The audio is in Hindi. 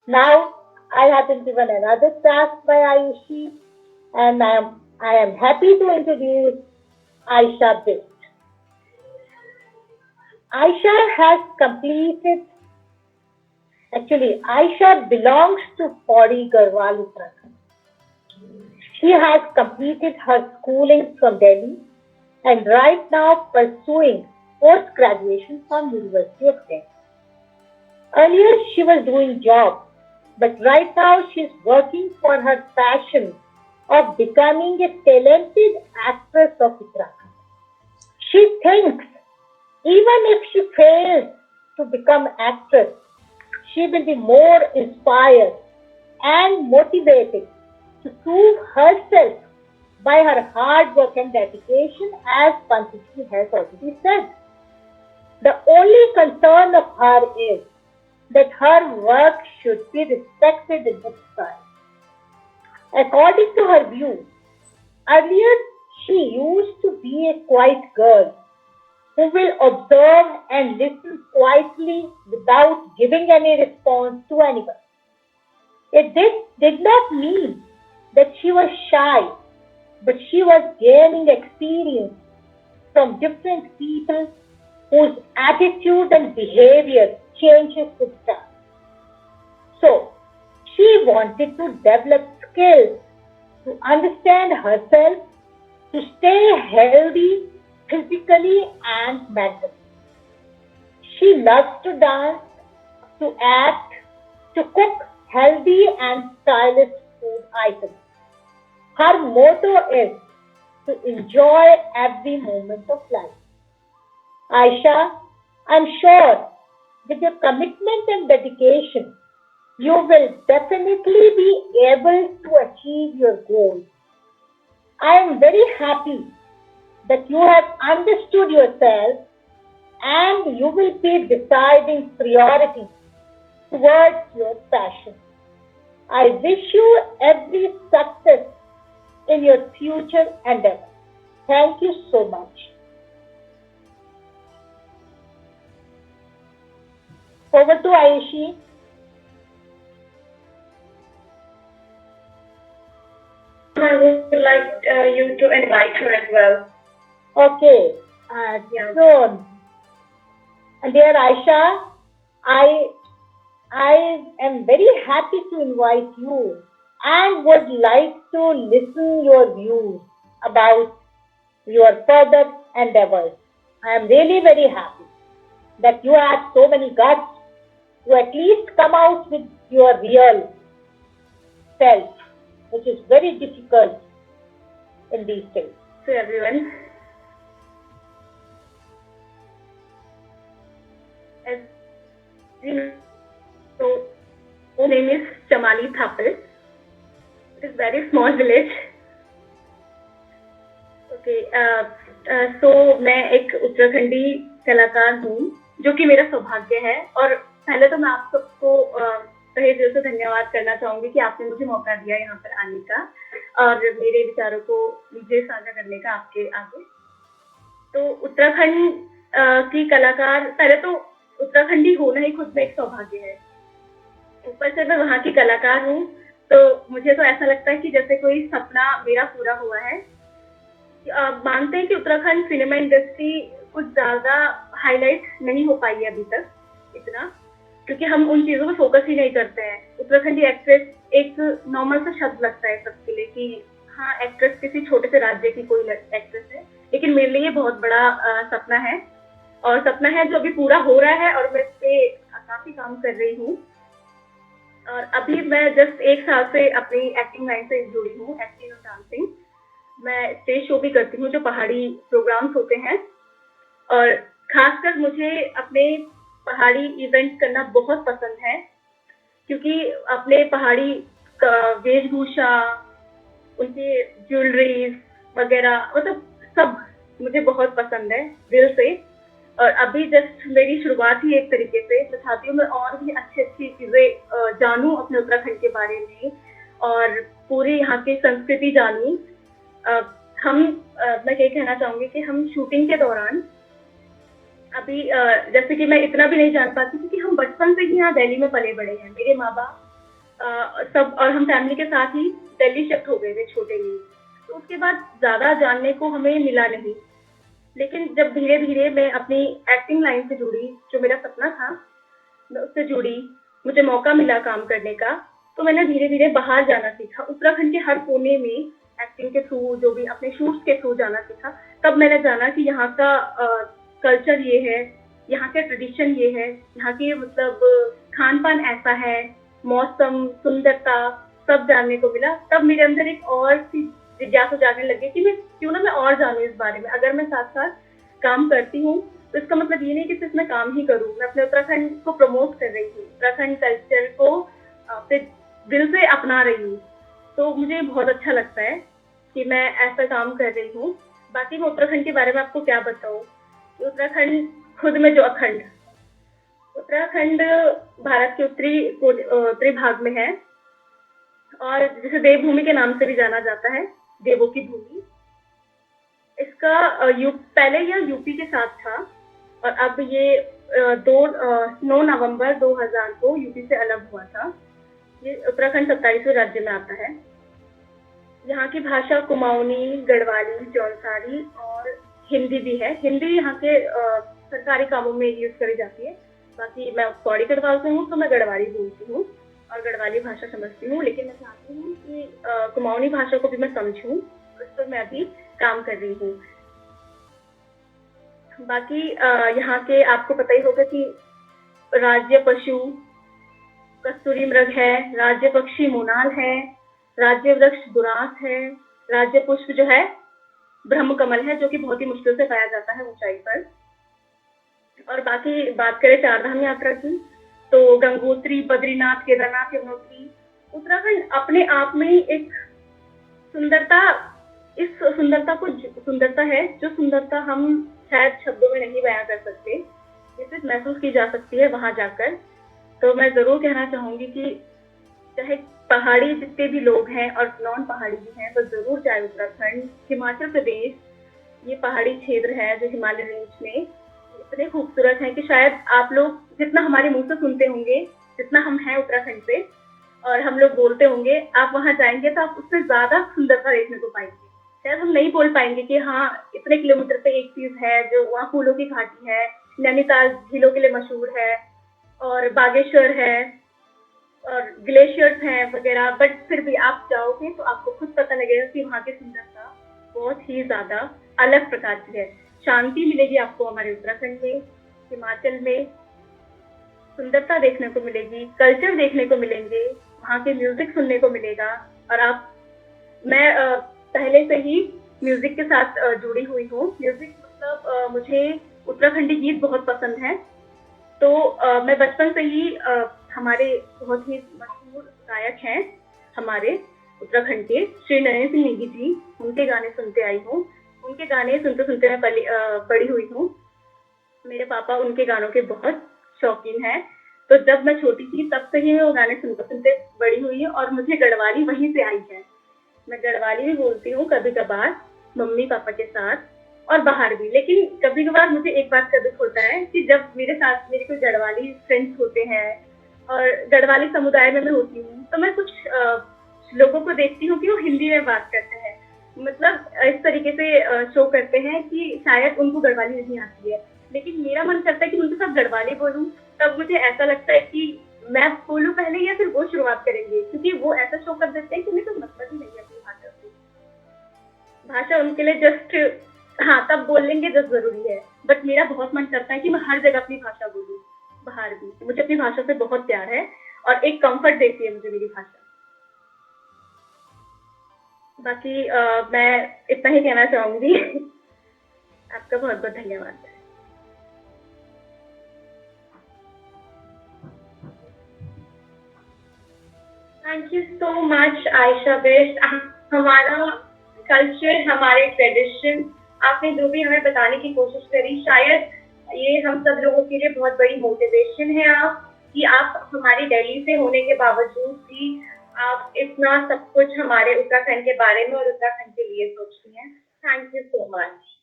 Now I have been given another task by Ayushi, and I am happy to introduce Aisha Best. Aisha has completed, actually, Aisha belongs to Pauri Garhwal Uttarakhand. She has completed her schooling from Delhi and right now pursuing post graduation from University of Delhi. Earlier she was doing job, but right now she's working for her passion of becoming a talented actress of Uttarakhand. She thinks even if she fails to become actress, she will be more inspired and motivated to prove herself by her hard work and dedication, as Panchiti has already said. The only concern of her is that her work should be respected in the society. According to her view, earlier she used to be a quiet girl who will observe and listen quietly without giving any response to anyone. This did not mean that she was shy, but she was gaining experience from different people whose attitude and behavior changes with time. So, she wanted to develop skills to understand herself, to stay healthy physically and mentally. She loves to dance, to act, to cook healthy and stylish food items. Her motto is to enjoy every moment of life. Aisha, I'm sure with your commitment and dedication, you will definitely be able to achieve your goals. I am very happy that you have understood yourself and you will be deciding priorities towards your passion. I wish you every success in your future endeavor. Thank you so much. Over to Ayushi. I would like you to invite her as well. Okay. Yeah. So, dear Aisha, I I am very happy to invite you and would like to listen your views about your further endeavors. I am really very happy that you have so many guts to at least come out with your real self, which is very difficult in these days. So everyone, as you know, my name is Chamali Thapil. It is very small village. Okay, so मैं एक उत्तराखंडी कलाकार हूँ, जो कि मेरा सौभाग्य है। और पहले तो मैं आप सबको तहे दिल से धन्यवाद करना चाहूंगी कि आपने मुझे मौका दिया यहाँ पर आने का और मेरे विचारों को मुझे साझा करने का आपके आगे। तो उत्तराखंड की कलाकार, पहले तो उत्तराखंडी होना ही खुद में एक सौभाग्य है। ऊपर से मैं वहाँ की कलाकार हूँ, तो मुझे तो ऐसा लगता है कि जैसे कोई सपना मेरा पूरा हुआ है। मानते हैं कि उत्तराखंड सिनेमा इंडस्ट्री कुछ ज्यादा हाईलाइट नहीं हो पाई है अभी तक इतना, क्योंकि हम उन चीजों पे फोकस ही नहीं करते हैं। उत्तराखंडी एक्ट्रेस एक नॉर्मल सा शब्द लगता है सबके लिए कि हाँ, एक्ट्रेस किसी छोटे से राज्य की कोई एक्ट्रेस है, लेकिन मेरे लिए बहुत बड़ा सपना है, और सपना है जो अभी पूरा हो रहा है और मैं इस पे काफी काम कर रही हूँ। और अभी मैं जस्ट 1 साल से अपनी एक्टिंग लाइन से जुड़ी हूँ, एक्टिंग और डांसिंग। मैं स्टेज शो भी करती हूँ जो पहाड़ी प्रोग्राम्स होते हैं, और खासकर मुझे अपने पहाड़ी इवेंट करना बहुत पसंद है, क्योंकि अपने पहाड़ी वेशभूषा, उनके ज्वेलरीज वगैरह, मतलब सब मुझे बहुत पसंद है दिल से। और अभी जस्ट मेरी शुरुआत ही एक तरीके से, मैं चाहती हूँ मैं और भी अच्छी अच्छी चीजें जानूँ अपने उत्तराखंड के बारे में और पूरी यहाँ की संस्कृति जानूँ। मैं ये कहना चाहूंगी कि हम शूटिंग के दौरान अभी जैसे कि मैं इतना भी नहीं जान पाती, क्योंकि हम बचपन से ही यहाँ दिल्ली में पले बड़े हैं। मेरे माँ बाप सब, और हम फैमिली के साथ ही दिल्ली शिफ्ट हो गए थे छोटे में। तो उसके बाद ज़्यादा जानने को हमें मिला नहीं। लेकिन जब धीरे-धीरे मैं अपनी एक्टिंग लाइन से जुड़ी, जो मेरा सपना था, मैं उससे जुड़ी, मुझे मौका मिला काम करने का, तो मैंने धीरे-धीरे बाहर जाना सीखा। उत्तराखंड के हर कोने में एक्टिंग के थ्रू, जो भी अपने शूट्स के थ्रू जाना सीखा। तब मैंने जाना कि यहाँ का कल्चर ये है, यहाँ के ट्रेडिशन ये है, यहाँ की मतलब खान-पान ऐसा है, मौसम, सुंदरता, सब जानने को मिला। तब मेरे अंदर एक और सी जिज्ञासा जागने लगी कि मैं क्यों ना मैं और जानूँ इस बारे में। अगर मैं साथ-साथ काम करती हूँ, तो इसका मतलब ये नहीं कि सिर्फ मैं काम ही करूँ, मैं अपने उत्तराखंड को प्रमोट कर रही हूँ, उत्तराखंड कल्चर को अपने दिल से अपना रही हूँ। तो मुझे बहुत अच्छा लगता है कि मैं ऐसा काम कर रही हूँ। बाकी मैं उत्तराखंड के बारे में आपको क्या बताऊँ, उत्तराखंड खुद में जो अखंड, उत्तराखंड भारत के उत्तरी भाग में है, और जिसे देवभूमि के नाम से भी जाना जाता है, देवों की भूमि। इसका पहले यह यूपी के साथ था, और अब ये 9 नवंबर 2000 को यूपी से अलग हुआ था। ये उत्तराखंड 27वें राज्य में आता है। यहाँ की भाषा कुमाऊनी, गढ़वाली, जौनसारी और हिंदी भी है। हिंदी यहाँ के सरकारी कामों में यूज करी जाती है। बाकी मैं पौड़ी गढ़वाल से हूँ, तो मैं गढ़वाली बोलती हूँ और गढ़वाली भाषा समझती हूँ, लेकिन मैं चाहती हूँ कि कुमाऊनी भाषा को भी मैं समझूँ। उस पर मैं अभी काम कर रही हूँ। बाकी यहाँ के आपको पता ही होगा कि राज्य पशु कस्तूरी मृग है, राज्य पक्षी मोनाल है, राज्य वृक्ष बुरांस है, राज्य पुष्प जो है ब्रह्म कमल है, जो कि बहुत ही मुश्किल से पाया जाता है ऊंचाई पर। और बाकी बात करें चारधाम यात्रा की, तो गंगोत्री, बद्रीनाथ, केदारनाथ, यमुनोत्री, उत्तराखंड अपने आप में एक सुंदरता, इस सुंदरता है जो सुंदरता हम शायद शब्दों में नहीं बयां कर सकते, ये सिर्फ महसूस की जा सकती है वहां जाकर। तो मैं जरूर कहना चाहूंगी कि चाहे पहाड़ी जितने भी लोग हैं और नॉन पहाड़ी भी हैं, तो जरूर जाए उत्तराखंड। हिमाचल प्रदेश ये पहाड़ी क्षेत्र है जो हिमालय रेंज में इतने खूबसूरत है कि शायद आप लोग जितना हमारे मुंह से सुनते होंगे, जितना हम हैं उत्तराखंड से और हम लोग बोलते होंगे, आप वहां जाएंगे तो आप उससे ज्यादा सुंदरता देखने को पाएंगे। शायद हम नहीं बोल पाएंगे कि हाँ इतने किलोमीटर पे एक चीज है, जो वहाँ फूलों की घाटी है, नैनीताल झीलों के लिए मशहूर है, और बागेश्वर है, और ग्लेशियर्स हैं वगैरह। बट फिर भी आप जाओगे तो आपको खुद पता लगेगा कि वहाँ की सुंदरता बहुत ही ज्यादा अलग प्रकार की है। शांति मिलेगी आपको हमारे उत्तराखंड में, हिमाचल में सुंदरता देखने को मिलेगी, कल्चर देखने को मिलेंगे, वहाँ के म्यूजिक सुनने को मिलेगा। और मैं पहले से ही म्यूजिक के साथ जुड़ी हुई हूँ। म्यूजिक मतलब मुझे उत्तराखंडी गीत बहुत पसंद है। तो मैं बचपन से ही हमारे बहुत ही मशहूर गायक हैं हमारे उत्तराखंड के, श्री नरेंद्र सिंह नेगी जी, उनके गाने सुनते आई हूँ। उनके गाने सुनते सुनते मैं बड़ी हुई हूँ। मेरे पापा उनके गानों के बहुत शौकीन हैं, तो जब मैं छोटी थी तब से ही मैं वो गाने सुनते सुनते बड़ी हुई हूँ, और मुझे गढ़वाली वहीं से आई है। मैं गढ़वाली भी बोलती हूँ कभी कभार मम्मी पापा के साथ, और बाहर भी। लेकिन कभी कभार मुझे एक बात का दुख होता है कि जब मेरे साथ मेरे कोई गढ़वाली फ्रेंड्स होते हैं और गढ़वाली समुदाय में मैं होती हूँ, तो मैं कुछ लोगों को देखती हूँ कि वो हिंदी में बात करते हैं, मतलब इस तरीके से शो करते हैं कि शायद उनको गढ़वाली नहीं आती है। लेकिन मेरा मन करता है कि उनके साथ गढ़वाली बोलूं। तब मुझे ऐसा लगता है कि मैं बोलूं पहले या फिर वो शुरुआत करेंगे, क्योंकि वो ऐसा शो कर देते हैं कि उन्हें कोई मतलब ही नहीं है अपनी भाषा से। भाषा उनके लिए जस्ट हाँ तब बोल लेंगे जब जरूरी है। बट मेरा बहुत मन करता है कि मैं हर जगह अपनी भाषा बोलूं, बाहर भी। मुझे अपनी भाषा से बहुत प्यार है और एक कंफर्ट देती है मुझे मेरी भाषा। बाकी मैं इतना ही कहना चाहूंगी। आपका बहुत बहुत धन्यवाद। Thank you so much Ayesha best. हमारा कल्चर, हमारे ट्रेडिशन, आपने जो भी हमें बताने की कोशिश करी, शायद ये हम सब लोगों के लिए बहुत बड़ी मोटिवेशन है आप, कि आप हमारी दिल्ली से होने के बावजूद भी आप इतना सब कुछ हमारे उत्तराखंड के बारे में और उत्तराखंड के लिए सोचती हैं। Thank you so much.